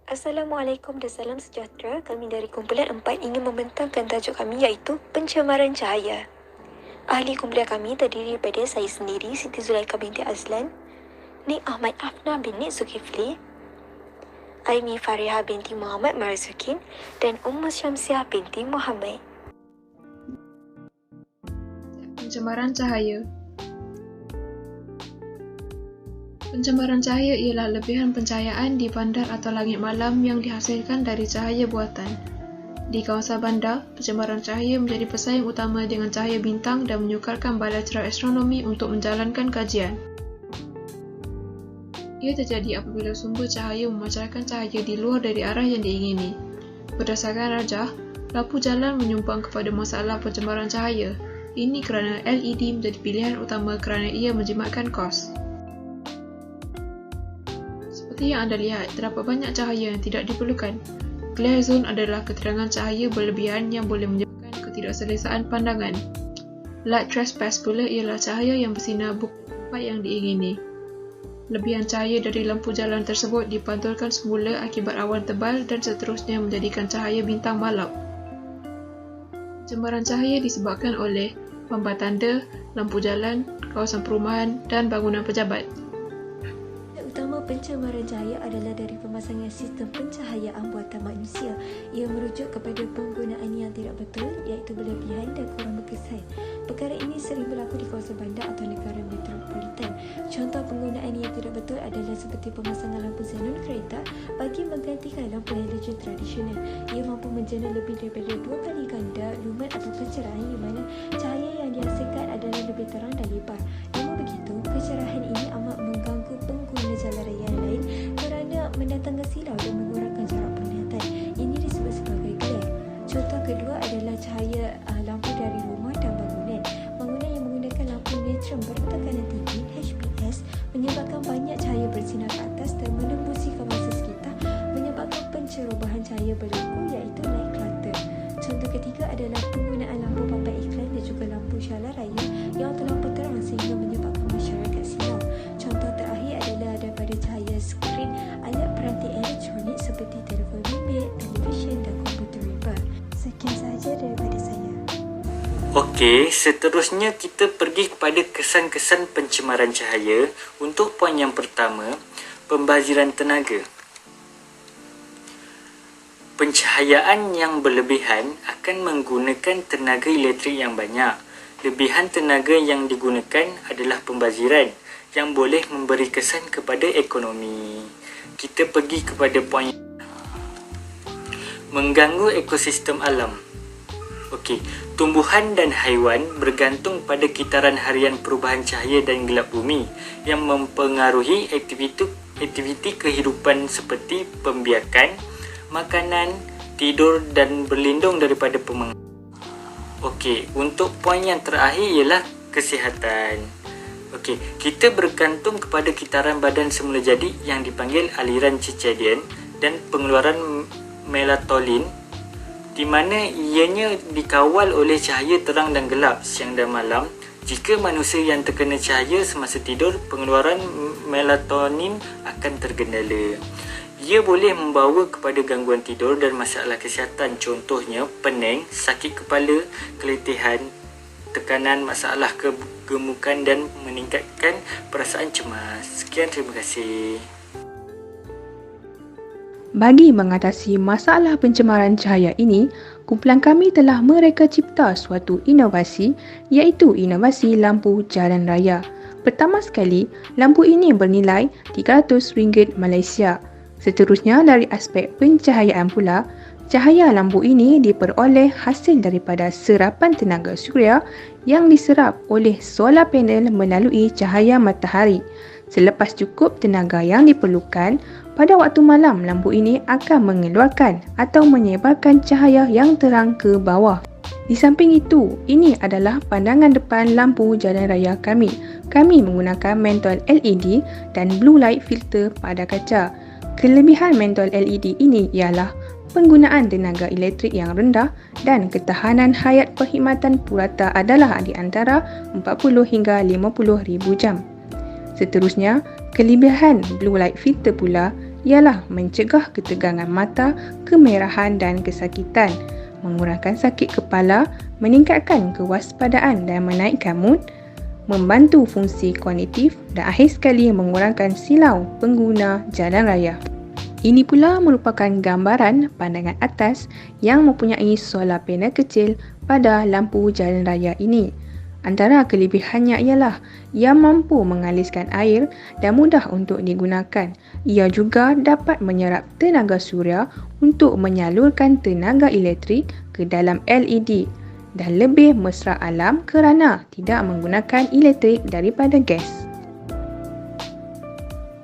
Assalamualaikum dan salam sejahtera. Kami dari kumpulan 4 ingin membentangkan tajuk kami iaitu pencemaran cahaya. Ahli kumpulan kami terdiri daripada saya sendiri, Siti Zulaikha binti Azlan, Nik Ahmad Afna bin Nik Zulkifli, Aimi Fariha binti Muhammad Marzukin dan Ummu Syamsiah binti Muhammad. Pencemaran cahaya. Pencemaran cahaya ialah lebihan pencahayaan di bandar atau langit malam yang dihasilkan dari cahaya buatan. Di kawasan bandar, pencemaran cahaya menjadi pesaing utama dengan cahaya bintang dan menyukarkan balai cerah astronomi untuk menjalankan kajian. Ia terjadi apabila sumber cahaya memancarkan cahaya di luar dari arah yang diingini. Berdasarkan rajah, lampu jalan menyumbang kepada masalah pencemaran cahaya. Ini kerana LED menjadi pilihan utama kerana ia menjimatkan kos. Seperti yang anda lihat, terdapat banyak cahaya yang tidak diperlukan. Glare zone adalah keterangan cahaya berlebihan yang boleh menyebabkan ketidakselesaan pandangan. Light trespass pula ialah cahaya yang bersinar bukan tempat yang diingini. Lebihan cahaya dari lampu jalan tersebut dipantulkan semula akibat awan tebal dan seterusnya menjadikan cahaya bintang malap. Pencemaran cahaya disebabkan oleh lambat tanda, lampu jalan, kawasan perumahan dan bangunan pejabat. Utama pencemaran cahaya adalah dari pemasangan sistem pencahayaan buatan manusia. Ia merujuk kepada penggunaan yang tidak betul, iaitu berlebihan dan kurang berkesan. Perkara ini sering berlaku di kawasan bandar atau negara metropolitan. Contoh penggunaan yang tidak betul adalah seperti pemasangan lampu xenon kereta bagi menggantikan lampu halogen tradisional. Ia mampu menjana lebih daripada 2 kali ganda lumen atau pencerahan di mana cahaya yang dihasilkan adalah lebih terang dan lebar. Namun begitu, pencerahan ini amat mengganggu pengguna jalan raya yang lain kerana mendatangkan silau dan mengurangkan jarak penglihatan. Ini disebut sebagai glare. Contoh kedua adalah cahaya lampu dari rumah dan bangunan. Bangunan yang menggunakan lampu neutron bertekanan tinggi HPS menyebabkan banyak cahaya bersinar ke atas dan menembusi kawasan sekitar, menyebabkan pencerobohan cahaya berlaku iaitu night clutter. Contoh ketiga adalah penggunaan lampu papan iklan dan juga lampu syala raya yang terlampau terang sehingga menyebabkan masyarakat silau. Contoh terakhir adalah daripada cahaya skrin alat peranti elektronik seperti telefon bimbit, televisyen dan komputer rebel. Sekian sahaja daripada saya. Okey, seterusnya kita pergi kepada kesan-kesan pencemaran cahaya. Untuk poin yang pertama, pembaziran tenaga. Pencahayaan yang berlebihan akan menggunakan tenaga elektrik yang banyak. Lebihan tenaga yang digunakan adalah pembaziran yang boleh memberi kesan kepada ekonomi. Kita pergi kepada poin mengganggu ekosistem alam. Okey, tumbuhan dan haiwan bergantung pada kitaran harian perubahan cahaya dan gelap bumi yang mempengaruhi aktiviti kehidupan seperti pembiakan, makanan, tidur dan berlindung daripada pemanggil. Okey, untuk poin yang terakhir ialah kesihatan. Okey, kita bergantung kepada kitaran badan semula jadi yang dipanggil aliran circadian dan pengeluaran melatonin di mana ianya dikawal oleh cahaya terang dan gelap, siang dan malam. Jika manusia yang terkena cahaya semasa tidur, pengeluaran melatonin akan tergendala. Ia boleh membawa kepada gangguan tidur dan masalah kesihatan, contohnya pening, sakit kepala, keletihan, tekanan, masalah kegemukan dan meningkatkan perasaan cemas. Sekian, terima kasih. Bagi mengatasi masalah pencemaran cahaya ini, kumpulan kami telah mereka cipta suatu inovasi iaitu inovasi lampu jalan raya. Pertama sekali, lampu ini bernilai RM300 Malaysia. Seterusnya dari aspek pencahayaan pula, cahaya lampu ini diperoleh hasil daripada serapan tenaga suria yang diserap oleh solar panel melalui cahaya matahari. Selepas cukup tenaga yang diperlukan, pada waktu malam lampu ini akan mengeluarkan atau menyebarkan cahaya yang terang ke bawah. Di samping itu, ini adalah pandangan depan lampu jalan raya kami. Kami menggunakan mentol LED dan blue light filter pada kaca. Kelebihan mentol LED ini ialah penggunaan tenaga elektrik yang rendah dan ketahanan hayat perkhidmatan purata adalah di antara 40 hingga 50,000 jam. Seterusnya, kelebihan blue light filter pula ialah mencegah ketegangan mata, kemerahan dan kesakitan, mengurangkan sakit kepala, meningkatkan kewaspadaan dan menaikkan mood, membantu fungsi kognitif dan akhir sekali mengurangkan silau pengguna jalan raya. Ini pula merupakan gambaran pandangan atas yang mempunyai solar panel kecil pada lampu jalan raya ini. Antara kelebihannya ialah ia mampu mengaliskan air dan mudah untuk digunakan. Ia juga dapat menyerap tenaga suria untuk menyalurkan tenaga elektrik ke dalam LED dan lebih mesra alam kerana tidak menggunakan elektrik daripada gas.